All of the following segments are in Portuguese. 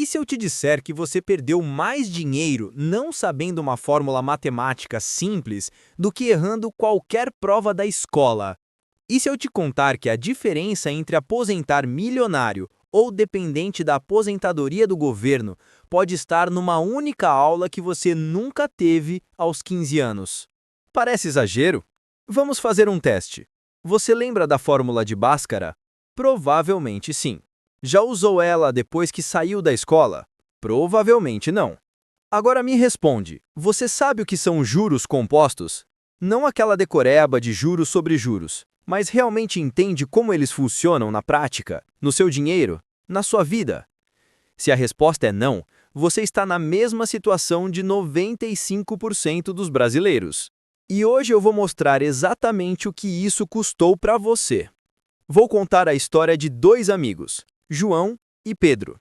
E se eu te disser que você perdeu mais dinheiro não sabendo uma fórmula matemática simples do que errando qualquer prova da escola? E se eu te contar que a diferença entre aposentar milionário ou dependente da aposentadoria do governo pode estar numa única aula que você nunca teve aos 15 anos? Parece exagero? Vamos fazer um teste. Você lembra da fórmula de Bhaskara? Provavelmente sim. Já usou ela depois que saiu da escola? Provavelmente não. Agora me responde, você sabe o que são juros compostos? Não aquela decoreba de juros sobre juros, mas realmente entende como eles funcionam na prática, no seu dinheiro, na sua vida? Se a resposta é não, você está na mesma situação de 95% dos brasileiros. E hoje eu vou mostrar exatamente o que isso custou para você. Vou contar a história de dois amigos, João e Pedro.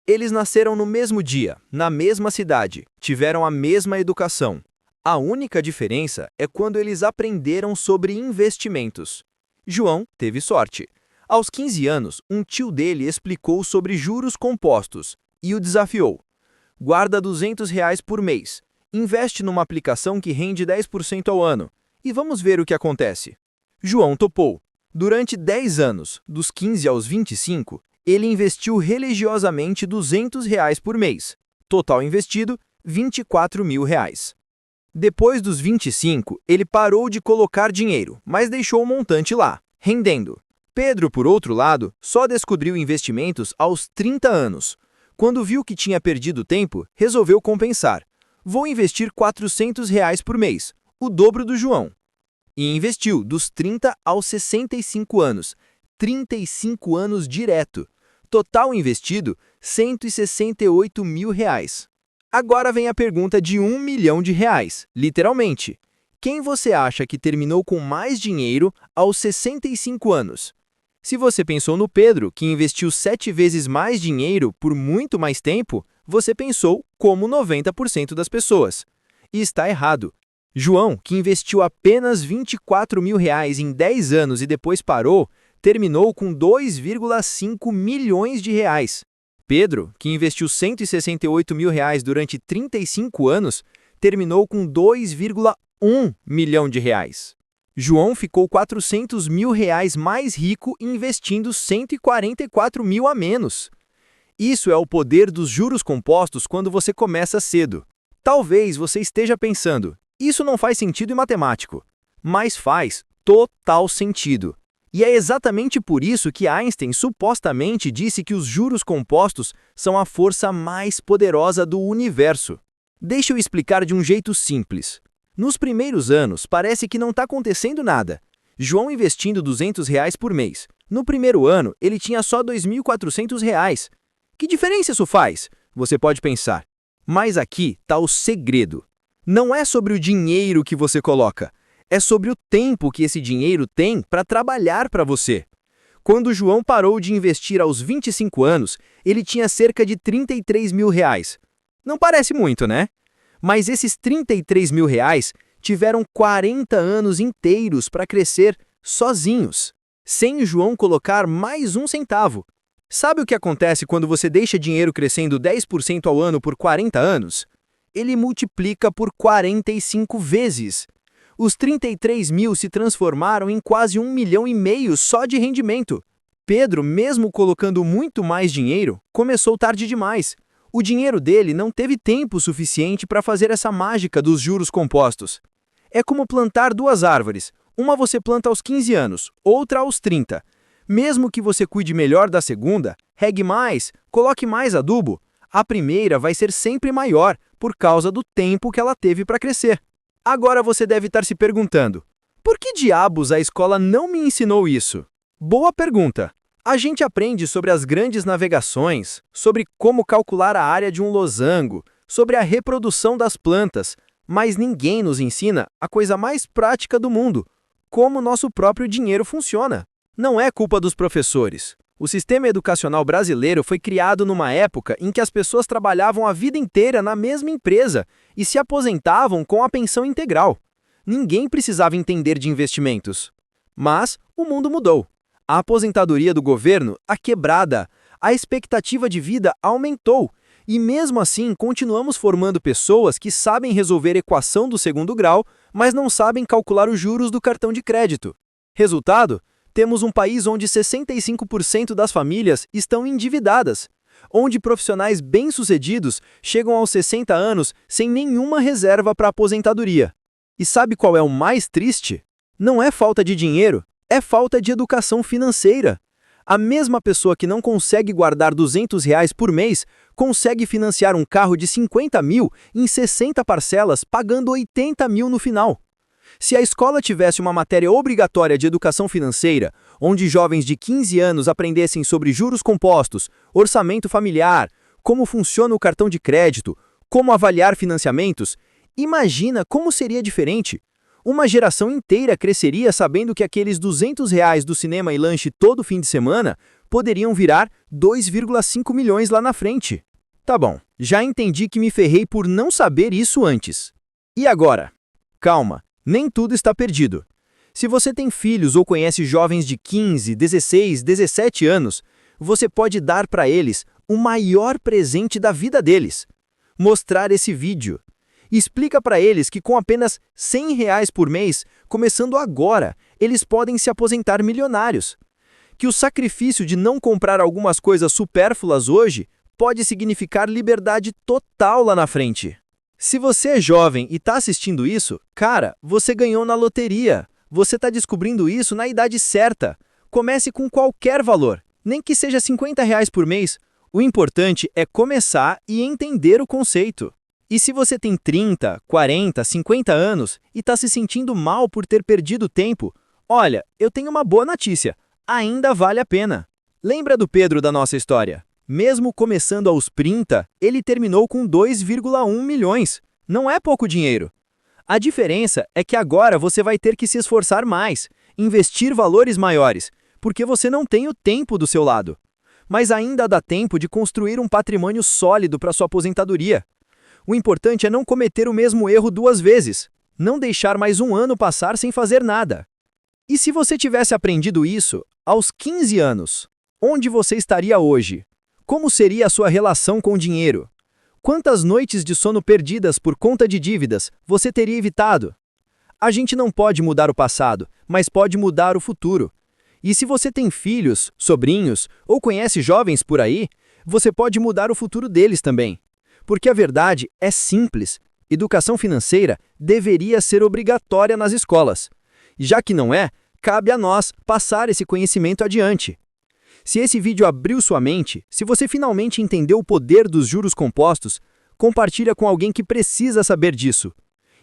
Eles nasceram no mesmo dia, na mesma cidade, tiveram a mesma educação. A única diferença é quando eles aprenderam sobre investimentos. João teve sorte. Aos 15 anos, um tio dele explicou sobre juros compostos e o desafiou. Guarda R$ 200 por mês, investe numa aplicação que rende 10% ao ano e vamos ver o que acontece. João topou. Durante 10 anos, dos 15 aos 25, ele investiu religiosamente R$ 200 por mês. Total investido, R$ 24.000. Depois dos 25, ele parou de colocar dinheiro, mas deixou o montante lá, rendendo. Pedro, por outro lado, só descobriu investimentos aos 30 anos. Quando viu que tinha perdido tempo, resolveu compensar. Vou investir R$ 400 por mês, o dobro do João. E investiu dos 30 aos 65 anos, 35 anos direto. Total investido, R$ 168.000. Agora vem a pergunta de R$ 1 milhão, literalmente. Quem você acha que terminou com mais dinheiro aos 65 anos? Se você pensou no Pedro, que investiu 7 vezes mais dinheiro por muito mais tempo, você pensou como 90% das pessoas. E está errado. João, que investiu apenas R$ 24.000 em 10 anos e depois parou, terminou com R$ 2,5 milhões. Pedro, que investiu R$ 168.000 durante 35 anos, terminou com R$ 2,1 milhão. João ficou R$ 400.000 mais rico investindo R$ 144.000 a menos. Isso é o poder dos juros compostos quando você começa cedo. Talvez você esteja pensando, isso não faz sentido em matemático, mas faz total sentido. E é exatamente por isso que Einstein supostamente disse que os juros compostos são a força mais poderosa do universo. Deixa eu explicar de um jeito simples. Nos primeiros anos, parece que não está acontecendo nada. João investindo R$ 200 por mês. No primeiro ano, ele tinha só R$ 2.400. Que diferença isso faz? Você pode pensar. Mas aqui está o segredo. Não é sobre o dinheiro que você coloca. É sobre o tempo que esse dinheiro tem para trabalhar para você. Quando João parou de investir aos 25 anos, ele tinha cerca de R$ 33.000. Não parece muito, né? Mas esses R$ 33.000 tiveram 40 anos inteiros para crescer sozinhos, sem João colocar mais um centavo. Sabe o que acontece quando você deixa dinheiro crescendo 10% ao ano por 40 anos? Ele multiplica por 45 vezes. Os 33.000 se transformaram em quase 1,5 milhão só de rendimento. Pedro, mesmo colocando muito mais dinheiro, começou tarde demais. O dinheiro dele não teve tempo suficiente para fazer essa mágica dos juros compostos. É como plantar duas árvores. Uma você planta aos 15 anos, outra aos 30. Mesmo que você cuide melhor da segunda, regue mais, coloque mais adubo, a primeira vai ser sempre maior por causa do tempo que ela teve para crescer. Agora você deve estar se perguntando, por que diabos a escola não me ensinou isso? Boa pergunta! A gente aprende sobre as grandes navegações, sobre como calcular a área de um losango, sobre a reprodução das plantas, mas ninguém nos ensina a coisa mais prática do mundo, como nosso próprio dinheiro funciona. Não é culpa dos professores. O sistema educacional brasileiro foi criado numa época em que as pessoas trabalhavam a vida inteira na mesma empresa e se aposentavam com a pensão integral. Ninguém precisava entender de investimentos. Mas o mundo mudou. A aposentadoria do governo, a quebrada, a expectativa de vida aumentou E mesmo assim, continuamos formando pessoas que sabem resolver equação do segundo grau, mas não sabem calcular os juros do cartão de crédito. Resultado? Temos um país onde 65% das famílias estão endividadas, onde profissionais bem-sucedidos chegam aos 60 anos sem nenhuma reserva para a aposentadoria. E sabe qual é o mais triste? Não é falta de dinheiro, é falta de educação financeira. A mesma pessoa que não consegue guardar R$ 200 por mês consegue financiar um carro de 50 mil em 60 parcelas, pagando 80 mil no final. Se a escola tivesse uma matéria obrigatória de educação financeira, onde jovens de 15 anos aprendessem sobre juros compostos, orçamento familiar, como funciona o cartão de crédito, como avaliar financiamentos, imagina como seria diferente. Uma geração inteira cresceria sabendo que aqueles R$ 200 do cinema e lanche todo fim de semana poderiam virar 2,5 milhões lá na frente. Tá bom, já entendi que me ferrei por não saber isso antes. E agora? Calma, nem tudo está perdido. Se você tem filhos ou conhece jovens de 15, 16, 17 anos, você pode dar para eles o maior presente da vida deles: mostrar esse vídeo. Explica para eles que com apenas R$ 100 por mês, começando agora, eles podem se aposentar milionários. Que o sacrifício de não comprar algumas coisas supérfluas hoje pode significar liberdade total lá na frente. Se você é jovem e está assistindo isso, cara, você ganhou na loteria. Você está descobrindo isso na idade certa. Comece com qualquer valor, nem que seja R$ 50 por mês. O importante é começar e entender o conceito. E se você tem 30, 40, 50 anos e está se sentindo mal por ter perdido tempo, olha, eu tenho uma boa notícia: ainda vale a pena. Lembra do Pedro da nossa história? Mesmo começando aos 30, ele terminou com 2,1 milhões. Não é pouco dinheiro. A diferença é que agora você vai ter que se esforçar mais, investir valores maiores, porque você não tem o tempo do seu lado. Mas ainda dá tempo de construir um patrimônio sólido para sua aposentadoria. O importante é não cometer o mesmo erro 2 vezes, não deixar mais um ano passar sem fazer nada. E se você tivesse aprendido isso aos 15 anos, onde você estaria hoje? Como seria a sua relação com o dinheiro? Quantas noites de sono perdidas por conta de dívidas você teria evitado? A gente não pode mudar o passado, mas pode mudar o futuro. E se você tem filhos, sobrinhos ou conhece jovens por aí, você pode mudar o futuro deles também. Porque a verdade é simples: educação financeira deveria ser obrigatória nas escolas. Já que não é, cabe a nós passar esse conhecimento adiante. Se esse vídeo abriu sua mente, se você finalmente entendeu o poder dos juros compostos, compartilha com alguém que precisa saber disso.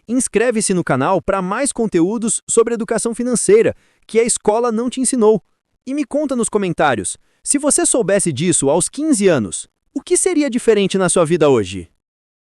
Inscreve-se no canal para mais conteúdos sobre educação financeira que a escola não te ensinou. E me conta nos comentários, se você soubesse disso aos 15 anos, o que seria diferente na sua vida hoje?